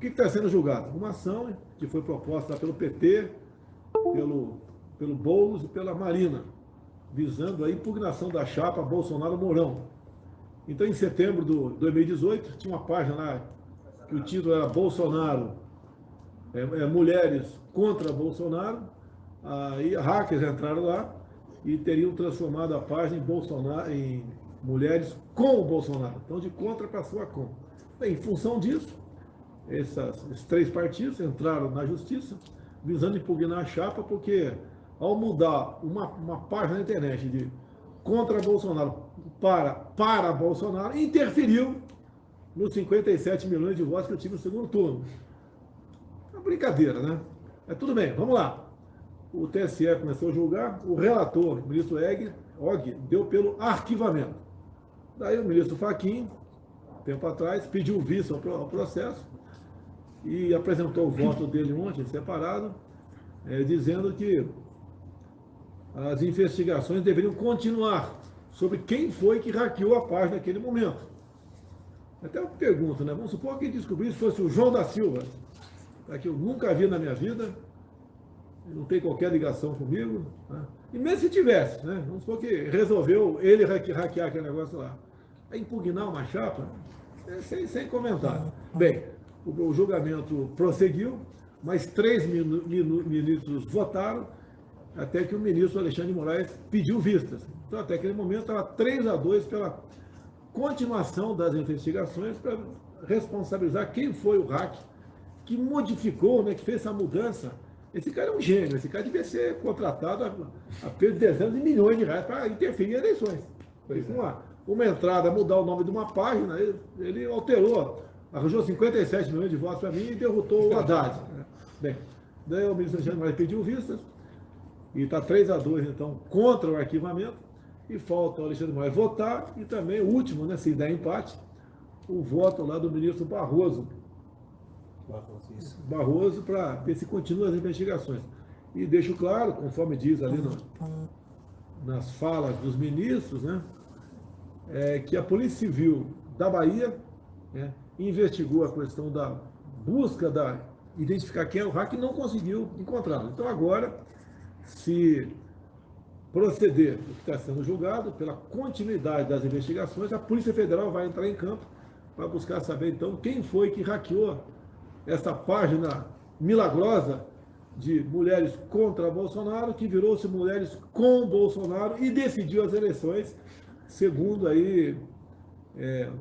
que está sendo julgado? Uma ação que foi proposta pelo PT, pelo Boulos e pela Marina, visando a impugnação da chapa Bolsonaro-Mourão. Então, em setembro de 2018, tinha uma página lá que o título era Bolsonaro, Mulheres contra Bolsonaro. Aí hackers entraram lá e teriam transformado a página em Bolsonaro, em Mulheres com o Bolsonaro. Então, de contra passou a com. Bem, em função disso, esses três partidos entraram na justiça visando impugnar a chapa, porque ao mudar uma página na internet de contra Bolsonaro para Bolsonaro, interferiu nos 57 milhões de votos que eu tive no segundo turno. É uma brincadeira, né? Mas tudo bem, vamos lá. O TSE começou a julgar, o relator, o ministro Og, deu pelo arquivamento. Daí o ministro Fachin, tempo atrás, pediu vista ao processo e apresentou o voto dele ontem, separado, dizendo que as investigações deveriam continuar sobre quem foi que hackeou a página naquele momento. Até eu pergunto, né? Vamos supor que descobrisse fosse o João da Silva, que eu nunca vi na minha vida, não tem qualquer ligação comigo, né? E mesmo se tivesse, né? Vamos supor que resolveu ele hackear aquele negócio lá. Impugnar uma chapa, sem comentário. Bem, o julgamento prosseguiu, mas 3 ministros votaram, até que o ministro Alexandre de Moraes pediu vistas. Então, até aquele momento, estava 3-2 pela continuação das investigações para responsabilizar quem foi o hack que modificou, né, que fez essa mudança. Esse cara é um gênio, esse cara devia ser contratado a preço de dezenas de milhões de reais para interferir em eleições. Uma entrada, mudar o nome de uma página, ele alterou, arranjou 57 milhões de votos para mim e derrotou o Haddad. Bem, daí o ministro Alexandre de Moraes pediu vistas, e está 3-2, então, contra o arquivamento, e falta o Alexandre de Moraes votar, e também o último, né, se der empate, o voto lá do ministro Barroso, para ver se continua as investigações. E deixo claro, conforme diz ali nas falas dos ministros, né, que a Polícia Civil da Bahia, né, investigou a questão da busca identificar quem é o hack e não conseguiu encontrá-lo. Então agora, se proceder o que está sendo julgado, pela continuidade das investigações, a Polícia Federal vai entrar em campo para buscar saber, então, quem foi que hackeou essa página milagrosa de Mulheres contra Bolsonaro, que virou-se Mulheres com Bolsonaro e decidiu as eleições, segundo aí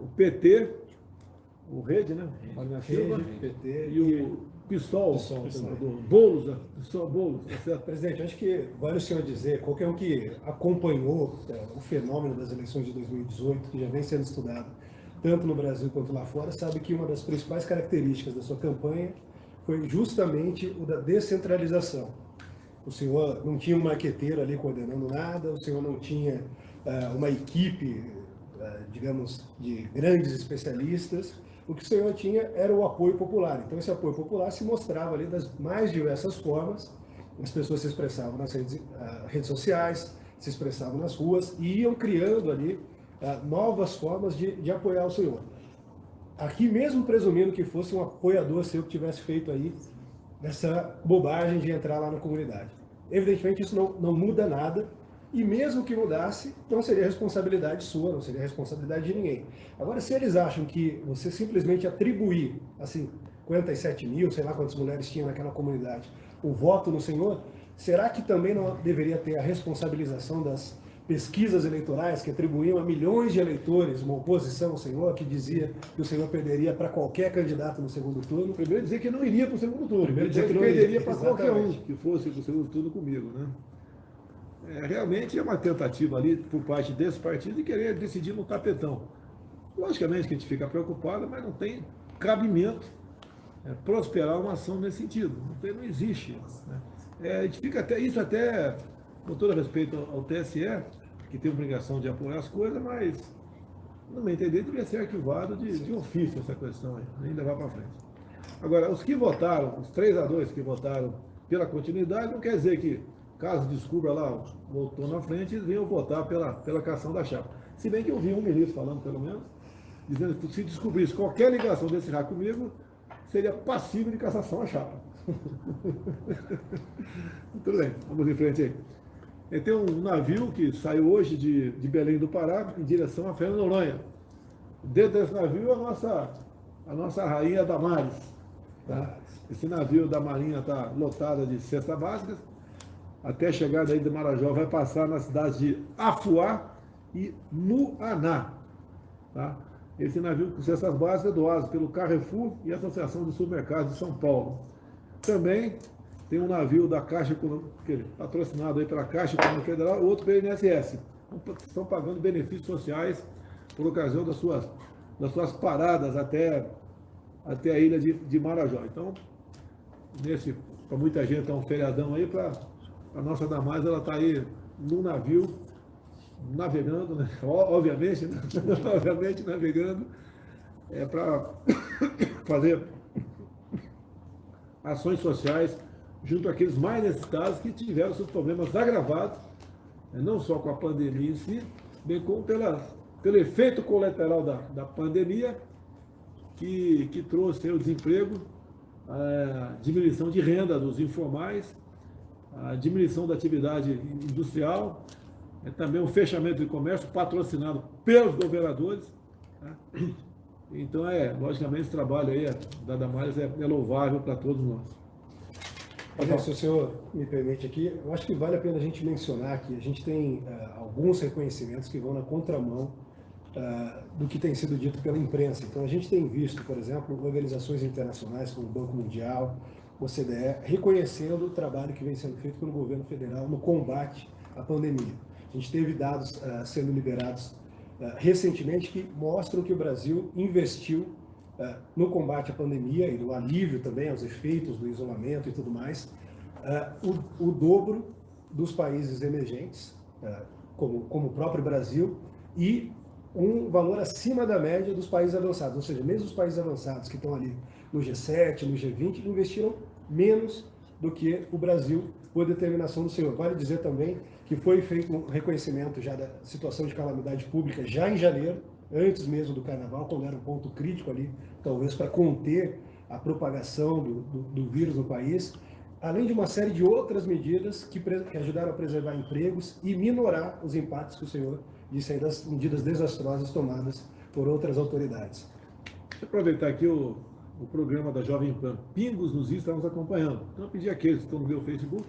o PT, o Rede, né? Rede, PT e o PSOL, do Boulos, tá certo? Presidente, acho que vale o senhor dizer, qualquer um que acompanhou o fenômeno das eleições de 2018, que já vem sendo estudado tanto no Brasil quanto lá fora, sabe que uma das principais características da sua campanha foi justamente o da descentralização. O senhor não tinha um marqueteiro ali coordenando nada, o senhor não tinha uma equipe, digamos, de grandes especialistas. O que o senhor tinha era o apoio popular. Então, esse apoio popular se mostrava ali das mais diversas formas. As pessoas se expressavam nas redes sociais, se expressavam nas ruas e iam criando ali novas formas de apoiar o senhor. Aqui, mesmo presumindo que fosse um apoiador seu que tivesse feito aí essa bobagem de entrar lá na comunidade. Evidentemente, isso não muda nada. E mesmo que mudasse, não seria responsabilidade sua, não seria responsabilidade de ninguém. Agora, se eles acham que você simplesmente atribuir, assim, 57 mil, sei lá quantas mulheres tinham naquela comunidade, o voto no senhor, será que também não deveria ter a responsabilização das pesquisas eleitorais que atribuíam a milhões de eleitores uma oposição ao senhor, que dizia que o senhor perderia para qualquer candidato no segundo turno? Primeiro dizer que não iria para o segundo turno, Primeiro dizer que não perderia para qualquer um que fosse para o segundo turno comigo, né? Realmente é uma tentativa ali por parte desse partido de querer decidir no tapetão. Logicamente que a gente fica preocupado, mas não tem cabimento prosperar uma ação nesse sentido. Não existe. Né? A gente fica até, com todo respeito ao TSE, que tem obrigação de apoiar as coisas, mas, no meu entender, deveria ser arquivado de ofício essa questão aí, nem levar para frente. Agora, os que votaram, os 3-2 que votaram pela continuidade, não quer dizer que caso descubra lá, voltou na frente, eles venham votar pela cassação da chapa. Se bem que eu vi um ministro falando, pelo menos, dizendo que se descobrisse qualquer ligação desse hack comigo, seria passível de cassação a chapa. Tudo bem, vamos em frente aí. E tem um navio que saiu hoje de Belém do Pará em direção a Fernando de Noronha. Dentro desse navio a nossa rainha Damares. Tá? Esse navio da Marinha está lotado de cestas básicas. Até a chegada aí de Marajó vai passar nas cidades de Afuá e Muaná. Tá? Esse navio com cestas básicas é doado pelo Carrefour e a Associação de Supermercados de São Paulo. Também tem um navio da Caixa Econômica, patrocinado aí pela Caixa Econômica Federal, outro pelo INSS. Estão pagando benefícios sociais por ocasião das suas paradas até a ilha de Marajó. Então, para muita gente é um feriadão aí, para a nossa Damares, ela está aí no navio, navegando, né? Obviamente, né? Obviamente navegando, para fazer ações sociais junto àqueles mais necessitados que tiveram seus problemas agravados, não só com a pandemia em si, bem como pelo efeito colateral da pandemia, que trouxe o desemprego, a diminuição de renda dos informais, a diminuição da atividade industrial, também o fechamento de comércio patrocinado pelos governadores. Tá? Então, logicamente, esse trabalho aí da Damares é louvável para todos nós. Se o senhor me permite aqui, eu acho que vale a pena a gente mencionar que a gente tem alguns reconhecimentos que vão na contramão do que tem sido dito pela imprensa. Então, a gente tem visto, por exemplo, organizações internacionais como o Banco Mundial, OCDE, reconhecendo o trabalho que vem sendo feito pelo governo federal no combate à pandemia. A gente teve dados sendo liberados recentemente que mostram que o Brasil investiu no combate à pandemia e no alívio também aos efeitos do isolamento e tudo mais, o dobro dos países emergentes, como o próprio Brasil, e um valor acima da média dos países avançados. Ou seja, mesmo os países avançados que estão ali no G7, no G20, investiram menos do que o Brasil, por determinação do senhor. Vale dizer também que foi feito um reconhecimento já da situação de calamidade pública já em janeiro, antes mesmo do Carnaval, quando era um ponto crítico ali, talvez para conter a propagação do vírus no país, além de uma série de outras medidas que ajudaram a preservar empregos e minorar os impactos que o senhor disse aí das medidas desastrosas tomadas por outras autoridades. Deixa eu aproveitar aqui o programa da Jovem Pan, Pingos nos Is, estamos acompanhando. Então eu pedi àqueles que estão no meu Facebook,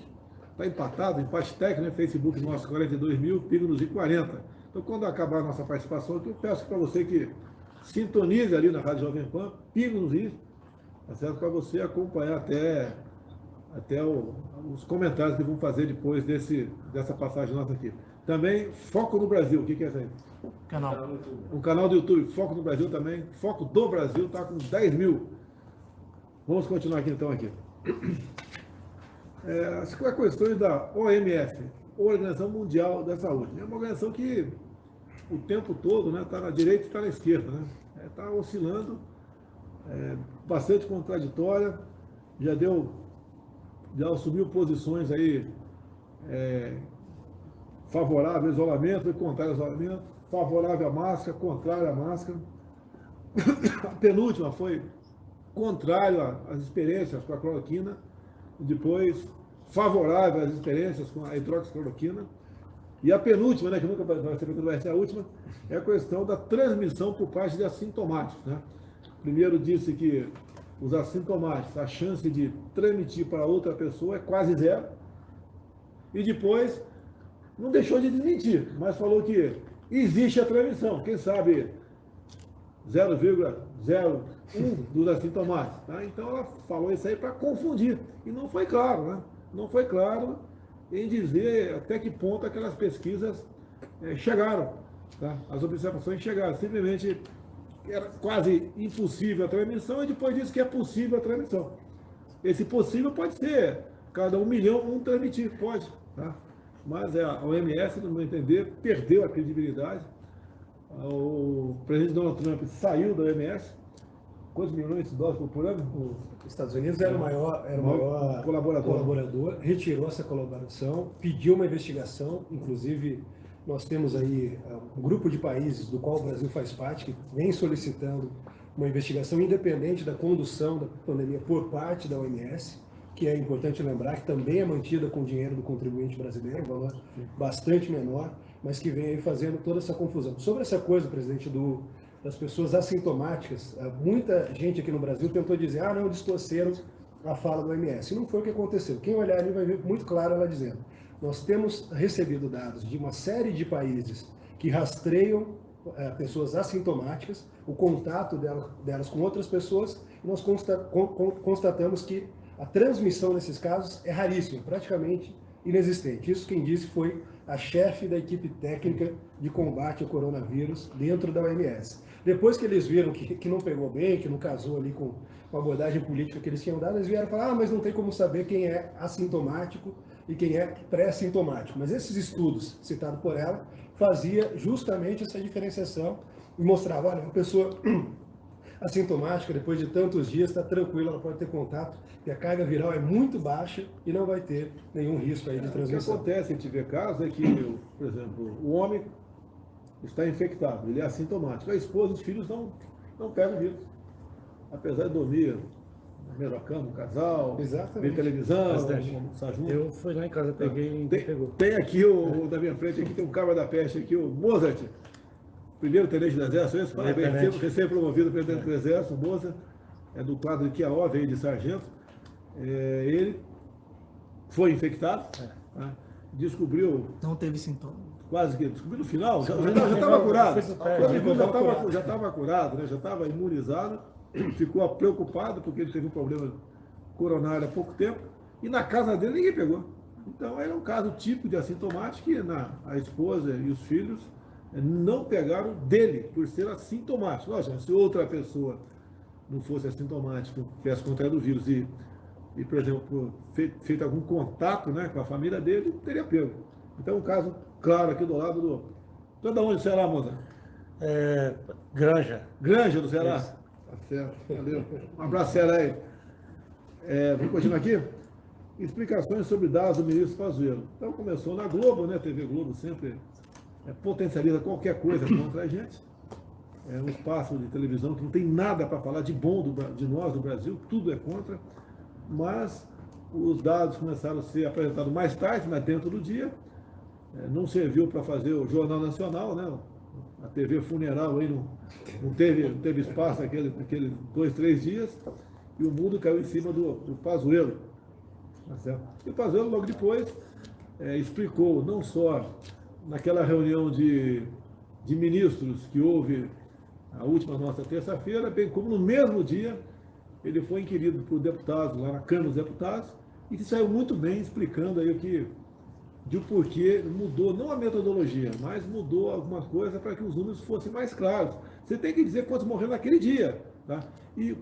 está empatado, empate técnico, né? Facebook nosso 42 mil, Pingos nos Is 40. Então quando acabar a nossa participação aqui, eu peço para você que sintonize ali na Rádio Jovem Pan, Pingos nos Is, tá certo? Para você acompanhar até os comentários que vão fazer depois dessa passagem nossa aqui. Também, Foco no Brasil, o que é isso aí? Um canal do YouTube, Foco no Brasil também, Foco do Brasil, está com 10 mil. Vamos continuar aqui então. As questões da OMS, Organização Mundial da Saúde. É uma organização que o tempo todo está na direita e está na esquerda. Está oscilando, bastante contraditória, já assumiu posições aí favorável ao isolamento e contrário ao isolamento, favorável à máscara, contrário à máscara. A penúltima foi contrário às experiências com a cloroquina, e depois favorável às experiências com a hidroxicloroquina. E a penúltima, que nunca vai ser a última, é a questão da transmissão por parte de assintomáticos. Primeiro disse que os assintomáticos, a chance de transmitir para outra pessoa é quase zero. E depois não deixou de desmentir, mas falou que existe a transmissão, quem sabe 0,01 dos assintomáticos. Então ela falou isso aí para confundir. E não foi claro, Não foi claro em dizer até que ponto aquelas pesquisas chegaram. As observações chegaram. Simplesmente era quase impossível a transmissão e depois disse que é possível a transmissão. Esse possível pode ser cada 1 milhão um transmitir, pode. Mas a OMS, no meu entender, perdeu a credibilidade. O presidente Donald Trump saiu da OMS. Quantos milhões de dólares por ano? Os Estados Unidos era o maior colaborador, retirou essa colaboração, pediu uma investigação, inclusive nós temos aí um grupo de países do qual o Brasil faz parte, que vem solicitando uma investigação independente da condução da pandemia por parte da OMS, que é importante lembrar que também é mantida com o dinheiro do contribuinte brasileiro, um valor bastante menor, mas que vem aí fazendo toda essa confusão. Sobre essa coisa, presidente, das pessoas assintomáticas, muita gente aqui no Brasil tentou dizer, não, distorceram a fala do OMS. E não foi o que aconteceu. Quem olhar ali vai ver muito claro ela dizendo, nós temos recebido dados de uma série de países que rastreiam pessoas assintomáticas, o contato delas com outras pessoas, e nós constatamos que a transmissão nesses casos é raríssima, praticamente inexistente. Isso quem disse foi a chefe da equipe técnica de combate ao coronavírus dentro da OMS. Depois que eles viram que não pegou bem, que não casou ali com a abordagem política que eles tinham dado, eles vieram falar, mas não tem como saber quem é assintomático e quem é pré-sintomático. Mas esses estudos citados por ela fazia justamente essa diferenciação e mostrava, olha, uma pessoa assintomática, depois de tantos dias, está tranquila, ela pode ter contato, e a carga viral é muito baixa e não vai ter nenhum risco aí de transmissão. O que acontece, a gente vê casos, é que, por exemplo, o homem está infectado, ele é assintomático, a esposa e os filhos não pegam o vírus. Apesar de dormir na mesma cama, um casal, ver televisão, almoçar junto. Eu fui lá em casa, peguei e pegou. Tem aqui, da minha frente, aqui tem um cabra da peste, aqui, o Mozart, primeiro tenente do Exército, esse, parabéns, recém-promovido presidente do Exército, o Mozart, é do quadro de QAO, veio de sargento. Ele foi infectado, né? Descobriu... Não teve sintoma. Quase que descobriu no final, já estava curado. Já estava curado, né? Já estava imunizado, ficou preocupado porque ele teve um problema coronário há pouco tempo, e na casa dele ninguém pegou. Então era um caso típico de assintomático que a esposa e os filhos não pegaram dele, por ser assintomático. Lógico, se outra pessoa não fosse assintomático, tivesse contraído o vírus e, por exemplo, feito algum contato, né, com a família dele, teria pego. Então, um caso claro aqui do lado do... Tu é de onde do Ceará, moça? Granja. Granja do Ceará? Isso. Tá certo, valeu. Um abraço, Ceará aí. Vamos continuar aqui? Explicações sobre dados do ministro Pazuello. Então, começou na Globo, né? TV Globo sempre potencializa qualquer coisa contra a gente. É um espaço de televisão que não tem nada para falar de bom de nós, do Brasil, tudo é contra, mas os dados começaram a ser apresentados mais tarde, mas dentro do dia. Não serviu para fazer o Jornal Nacional, né? A TV funeral aí não teve espaço aqueles 2, 3 dias, e o mundo caiu em cima do Pazuello. Tá certo? E o Pazuello, logo depois, explicou, não só naquela reunião de ministros que houve a última nossa terça-feira, bem como no mesmo dia ele foi inquirido por deputados lá na Câmara dos Deputados e que saiu muito bem explicando aí o porquê mudou, não a metodologia, mas mudou algumas coisas para que os números fossem mais claros. Você tem que dizer quantos morreram naquele dia, tá? E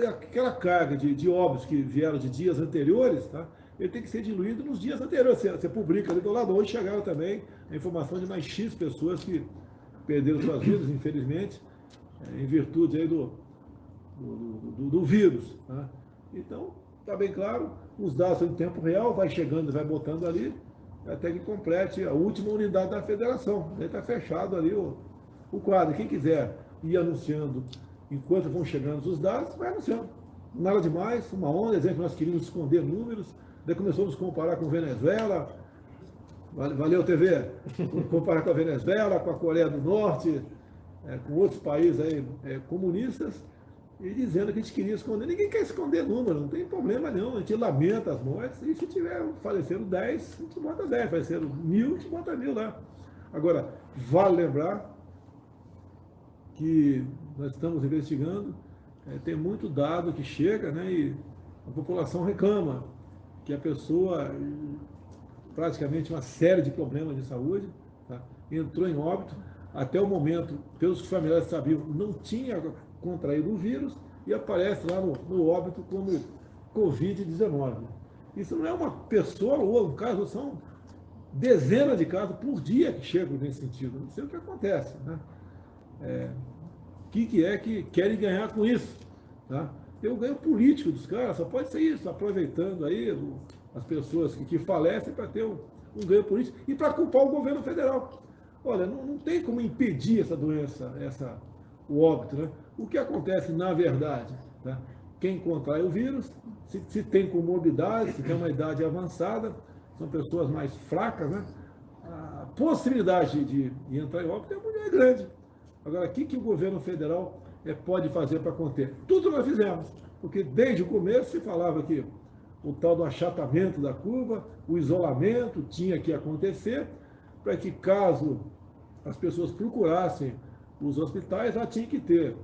aquela carga de óbitos que vieram de dias anteriores, tá? Ele tem que ser diluído nos dias anteriores. Você publica ali do lado, hoje chegaram também a informação de mais X pessoas que perderam suas vidas, infelizmente, em virtude aí do vírus. Tá? Então, está bem claro, os dados são em tempo real, vai chegando, vai botando ali, até que complete a última unidade da federação. Está fechado ali o quadro. Quem quiser ir anunciando, enquanto vão chegando os dados, vai anunciando. Nada demais, uma onda, exemplo, nós queríamos esconder números, daí começou a nos comparar com Venezuela, valeu TV, comparar com a Venezuela, com a Coreia do Norte, com outros países aí, comunistas, e dizendo que a gente queria esconder. Ninguém quer esconder número, não tem problema nenhum, a gente lamenta as mortes, e se tiver faleceram 10, a gente bota 10, faleceram 1.000, a gente bota 1.000 lá. Agora, vale lembrar que nós estamos investigando, tem muito dado que chega, né, e a população reclama que a pessoa, praticamente uma série de problemas de saúde, tá, entrou em óbito, até o momento, pelos que os familiares sabiam, não tinha contraído o vírus e aparece lá no óbito como Covid-19. Isso não é uma pessoa ou um caso, são dezenas de casos por dia que chegam nesse sentido. Não sei o que acontece, né? O que é que querem ganhar com isso? Tá? Tem o ganho político dos caras, só pode ser isso, aproveitando aí as pessoas que falecem para ter um ganho político e para culpar o governo federal. Olha, não tem como impedir essa doença, o óbito. Né? O que acontece na verdade? Tá? Quem contrai o vírus, se tem comorbidade, se tem uma idade avançada, são pessoas mais fracas, né? A possibilidade de entrar em óbito é grande. Agora, o que o governo federal pode fazer para conter? Tudo nós fizemos, porque desde o começo se falava que o tal do achatamento da curva, o isolamento tinha que acontecer, para que caso as pessoas procurassem os hospitais, lá tinha que ter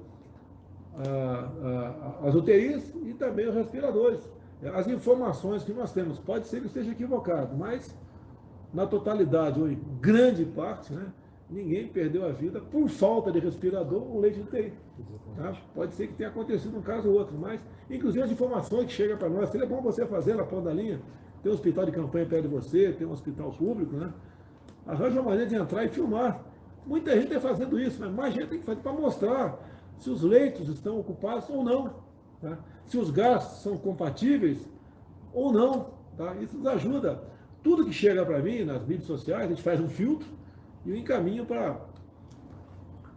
as UTIs e também os respiradores. As informações que nós temos, pode ser que esteja equivocado, mas na totalidade, ou em grande parte, né, ninguém perdeu a vida por falta de respirador ou leite de UTI. Tá? Pode ser que tenha acontecido um caso ou outro, mas inclusive as informações que chegam para nós, seria bom você fazer na ponta da linha, tem um hospital de campanha perto de você, tem um hospital público, né? Arranja uma maneira de entrar e filmar. Muita gente está fazendo isso, mas mais gente tem que fazer para mostrar se os leitos estão ocupados ou não, tá? Se os gastos são compatíveis ou não. Tá? Isso nos ajuda. Tudo que chega para mim nas mídias sociais, a gente faz um filtro e o encaminho para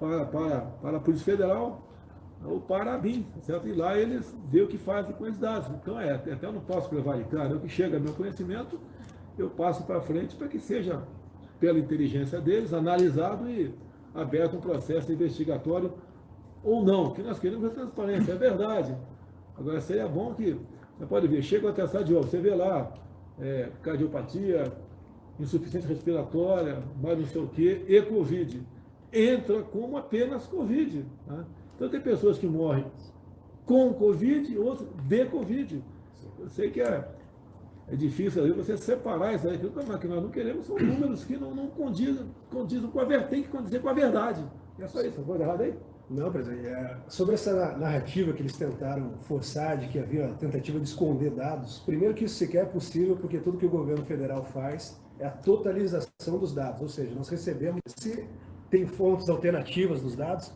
a Polícia Federal ou para a BIM, certo? E lá eles veem o que fazem com esses dados. Então, até eu não posso prevaricar, o que chega ao meu conhecimento, eu passo para frente para que seja, pela inteligência deles, analisado e aberto um processo investigatório ou não, que nós queremos é transparência, é verdade. Agora, seria bom que, você pode ver, chega o atestado de óbito, você vê lá, cardiopatia, insuficiência respiratória, mais não sei o quê, e Covid. Entra como apenas Covid. Tá? Então, tem pessoas que morrem com Covid e outras de Covid. Eu sei que é difícil aí você separar isso aí, que nós não queremos são números que não condizem com a verdade, tem que condizer com a verdade. E é só isso, coisa errada aí? Não, presidente, sobre essa narrativa que eles tentaram forçar de que havia tentativa de esconder dados, primeiro que isso sequer é possível, porque tudo que o governo federal faz é a totalização dos dados, ou seja, nós recebemos, se tem fontes alternativas dos dados,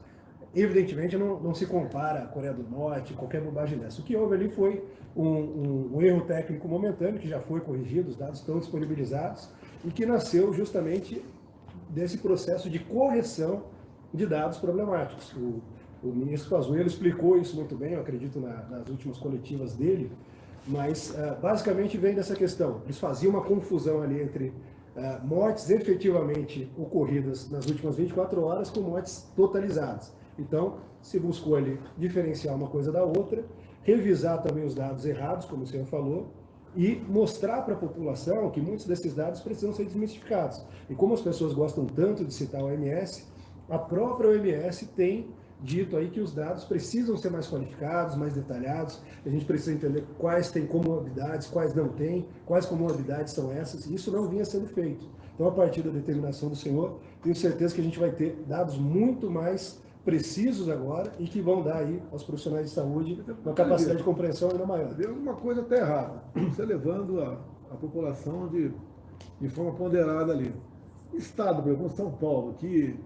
evidentemente não se compara a Coreia do Norte, qualquer bobagem dessa. O que houve ali foi um erro técnico momentâneo, que já foi corrigido, os dados estão disponibilizados, e que nasceu justamente desse processo de correção de dados problemáticos. O ministro Pazuello explicou isso muito bem, eu acredito, nas últimas coletivas dele, mas basicamente vem dessa questão. Eles faziam uma confusão ali entre mortes efetivamente ocorridas nas últimas 24 horas com mortes totalizadas. Então, se buscou ali diferenciar uma coisa da outra, revisar também os dados errados, como o senhor falou, e mostrar para a população que muitos desses dados precisam ser desmistificados. E como as pessoas gostam tanto de citar a OMS, a própria OMS tem dito aí que os dados precisam ser mais qualificados, mais detalhados, a gente precisa entender quais têm comorbidades, quais não têm, quais comorbidades são essas, e isso não vinha sendo feito. Então, a partir da determinação do senhor, tenho certeza que a gente vai ter dados muito mais precisos agora e que vão dar aí aos profissionais de saúde uma capacidade de compreensão ainda maior. Tem alguma coisa até errada, você levando a população de forma ponderada ali. Estado, por exemplo, São Paulo, que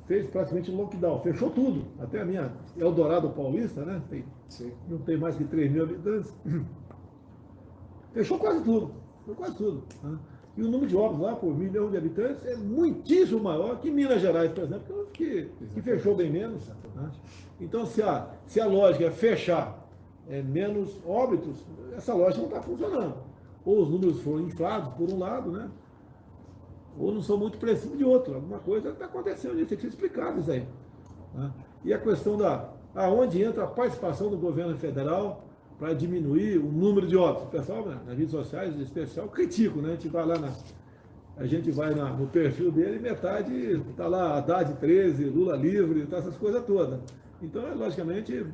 fez praticamente lockdown, fechou tudo, até a minha Eldorado Paulista, né? Não tem mais que 3 mil habitantes, fechou quase tudo, né? E o número de óbitos lá por 1 milhão de habitantes é muitíssimo maior que Minas Gerais, por exemplo, que fechou bem menos. Né? Então, se a lógica é fechar menos óbitos, essa lógica não está funcionando. Ou os números foram inflados, por um lado, né? Ou não são muito precisos de outro. Alguma coisa está acontecendo, isso tem que ser explicado isso aí. Né? E a questão aonde entra a participação do governo federal para diminuir o número de óbitos. O pessoal, nas redes sociais, em especial, critico, né? A gente vai no perfil dele e metade está lá, Haddad 13, Lula livre, tá essas coisas todas. Então, logicamente,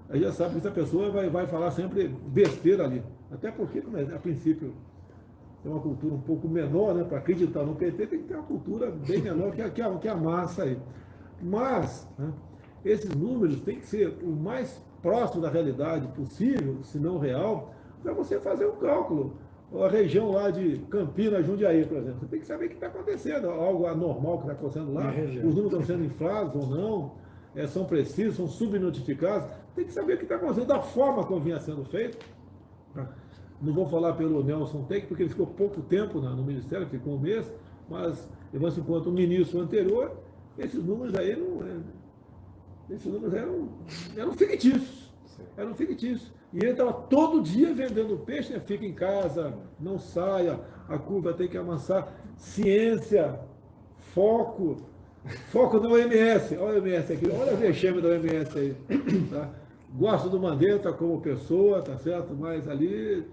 a gente já sabe que essa pessoa vai falar sempre besteira ali. Até porque, a princípio, tem uma cultura um pouco menor, né? Para acreditar no PT tem que ter uma cultura bem menor que a massa aí. Mas, né, esses números têm que ser o mais próximo da realidade possível, se não real, para você fazer um cálculo. A região lá de Campinas, Jundiaí, por exemplo, você tem que saber o que está acontecendo, algo anormal que está acontecendo lá, os números estão sendo inflados ou não, são precisos, são subnotificados, tem que saber o que está acontecendo, da forma como vinha sendo feito. Não vou falar pelo Nelson Teck, porque ele ficou pouco tempo no Ministério, ficou um mês, mas levando-se em conta o ministro anterior, esses números aí Esses números eram fictícios. Eram fictícios. E ele estava todo dia vendendo peixe, né? Fica em casa, não saia, a curva tem que amansar. Ciência, foco na OMS. Olha a OMS aqui, olha a vexame da OMS aí. Tá? Gosto do Mandetta como pessoa, tá certo? Mas ali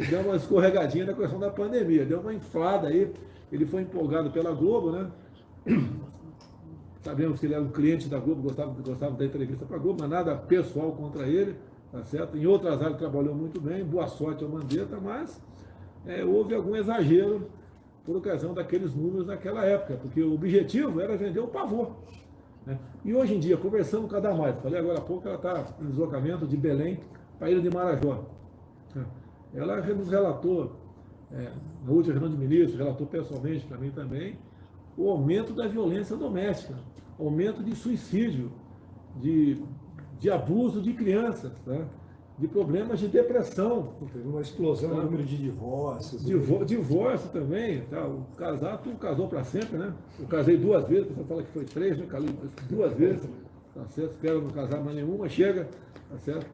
deu uma escorregadinha na questão da pandemia, deu uma inflada aí. Ele foi empolgado pela Globo, né? Sabemos que ele era um cliente da Globo, gostava da entrevista para a Globo, mas nada pessoal contra ele, tá certo? Em outras áreas trabalhou muito bem, boa sorte ao Mandetta, mas houve algum exagero por ocasião daqueles números naquela época, porque o objetivo era vender o pavor. Né? E hoje em dia, conversando com a Damares, falei agora há pouco, ela está em deslocamento de Belém para a Ilha de Marajó. Ela nos relatou, na última reunião de ministros, relatou pessoalmente para mim também, o aumento da violência doméstica, aumento de suicídio, de abuso de crianças, tá? De problemas de depressão. Teve uma explosão no número de divórcios. Divórcio também. Tá? O casar, tu casou para sempre, né? Eu casei 2 vezes, você fala que foi 3, né? Casei 2 vezes. Tá certo? Espero não casar mais nenhuma, chega, tá certo?